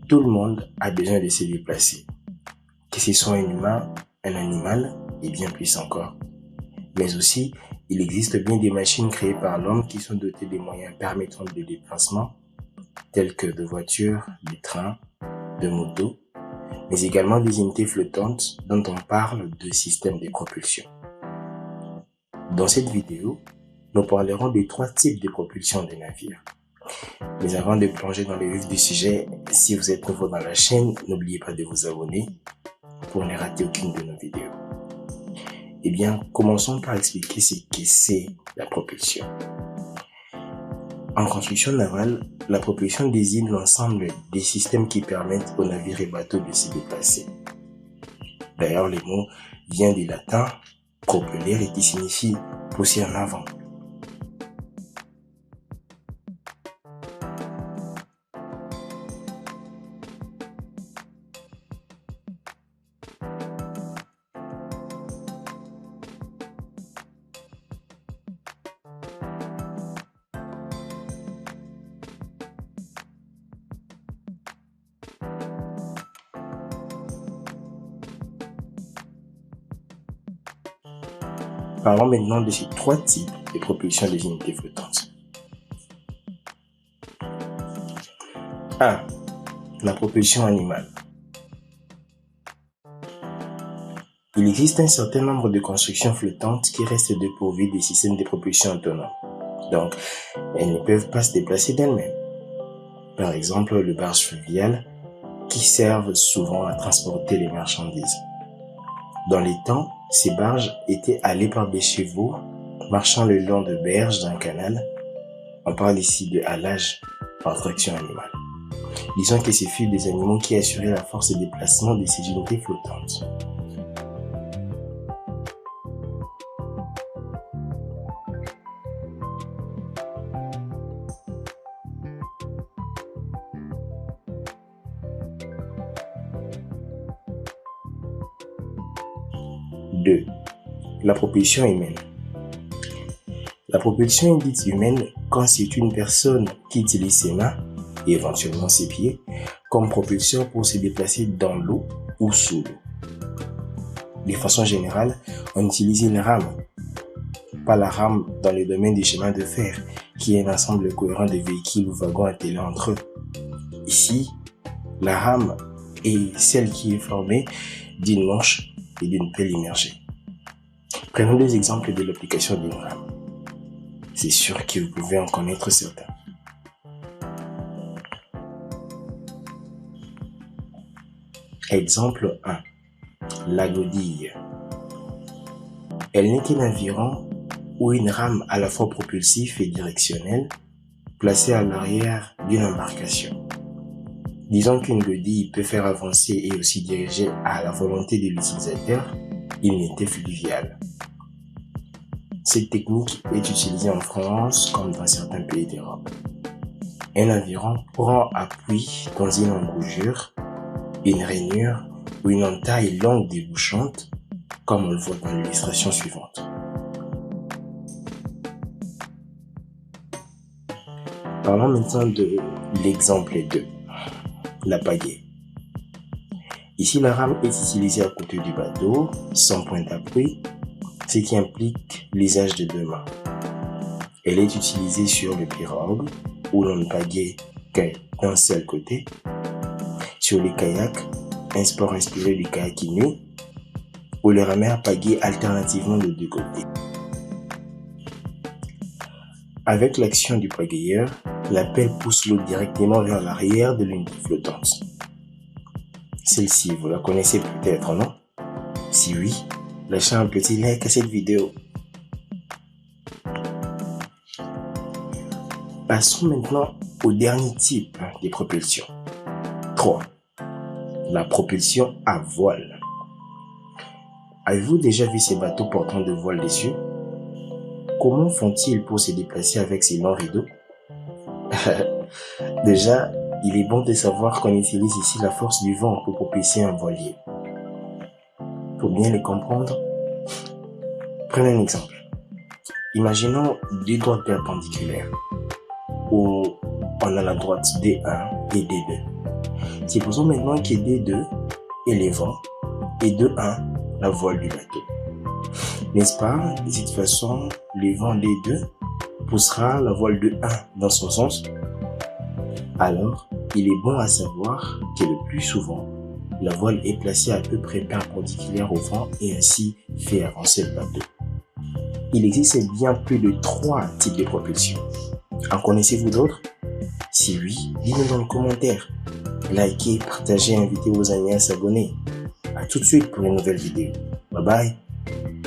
Tout le monde a besoin de se déplacer, que ce soit un humain, un animal et bien plus encore. Mais aussi, il existe bien des machines créées par l'homme qui sont dotées de moyens permettant de déplacement, tels que de voitures, de trains, de motos, mais également des unités flottantes dont on parle de systèmes de propulsion. Dans cette vidéo, nous parlerons de 3 types de propulsion des navires. Mais avant de plonger dans le vif du sujet, si vous êtes nouveau dans la chaîne, n'oubliez pas de vous abonner pour ne rater aucune de nos vidéos. Eh bien, commençons par expliquer ce que c'est la propulsion. En construction navale, la propulsion désigne l'ensemble des systèmes qui permettent aux navires et bateaux de se déplacer. D'ailleurs, le mot vient du latin propellere et qui signifie pousser en avant. Parlons maintenant de ces 3 types de propulsion des unités flottantes. 1. La propulsion animale. Il existe un certain nombre de constructions flottantes qui restent dépourvues des systèmes de propulsion autonomes. Donc, elles ne peuvent pas se déplacer d'elles-mêmes. Par exemple, les barges fluviales qui servent souvent à transporter les marchandises. Dans les temps, ces barges étaient halées par des chevaux marchant le long de berges d'un canal. On parle ici de halage par traction animale. Disons que ce furent des animaux qui assuraient la force de déplacement de ces unités flottantes. Deux. La propulsion humaine. La propulsion dite humaine constitue une personne qui utilise ses mains et éventuellement ses pieds comme propulseur pour se déplacer dans l'eau ou sous l'eau. De façon générale, on utilise une rame, pas la rame dans le domaine du chemin de fer, qui est un ensemble cohérent de véhicules ou wagons attelés entre eux. Ici, la rame est celle qui est formée d'une manche et d'une pelle immergée. Prenons 2 exemples de l'application d'une rame. C'est sûr que vous pouvez en connaître certains. Exemple 1. La godille. Elle n'est qu'un aviron ou une rame à la fois propulsif et directionnelle placée à l'arrière d'une embarcation. Disons qu'une godille peut faire avancer et aussi diriger à la volonté de l'utilisateur une unité fluviale. Cette technique est utilisée en France comme dans certains pays d'Europe. Un aviron prend appui dans une embrongure, une rainure ou une entaille longue débouchante, comme on le voit dans l'illustration suivante. Parlons maintenant de l'exemple 2, la pagaie. Ici, la rame est utilisée à côté du bateau, sans point d'appui, ce qui implique l'usage de 2 mains. Elle est utilisée sur le pirogue, où l'on ne pagaie qu'un seul côté, sur les kayaks, un sport inspiré du kayaking, où le rameur pagaie alternativement de 2 côtés. Avec l'action du pagayeur, la pelle pousse l'eau directement vers l'arrière de l'unité flottante. Celle-ci, vous la connaissez peut-être, non? Si oui, lâchez un petit like à cette vidéo. Passons maintenant au dernier type de propulsion. 3. La propulsion à voile. Avez-vous déjà vu ces bateaux portant de voiles dessus? Comment font-ils pour se déplacer avec ces longs rideaux? Déjà, il est bon de savoir qu'on utilise ici la force du vent pour propulser un voilier. Pour bien les comprendre, prenez un exemple. Imaginons 2 droites perpendiculaires où on a la droite D1 et D2. Supposons maintenant que D2 est le vent et D1 la voile du bateau. N'est-ce pas? De cette façon, le vent D2 poussera la voile de 1 dans son sens. Alors, il est bon à savoir que le plus souvent, la voile est placée à peu près perpendiculaire au vent et ainsi fait avancer le bateau. Il existe bien plus de 3 types de propulsion. En connaissez-vous d'autres? Si oui, dites-nous dans les commentaires. Likez, partagez, invitez vos amis à s'abonner. À tout de suite pour une nouvelle vidéo. Bye bye.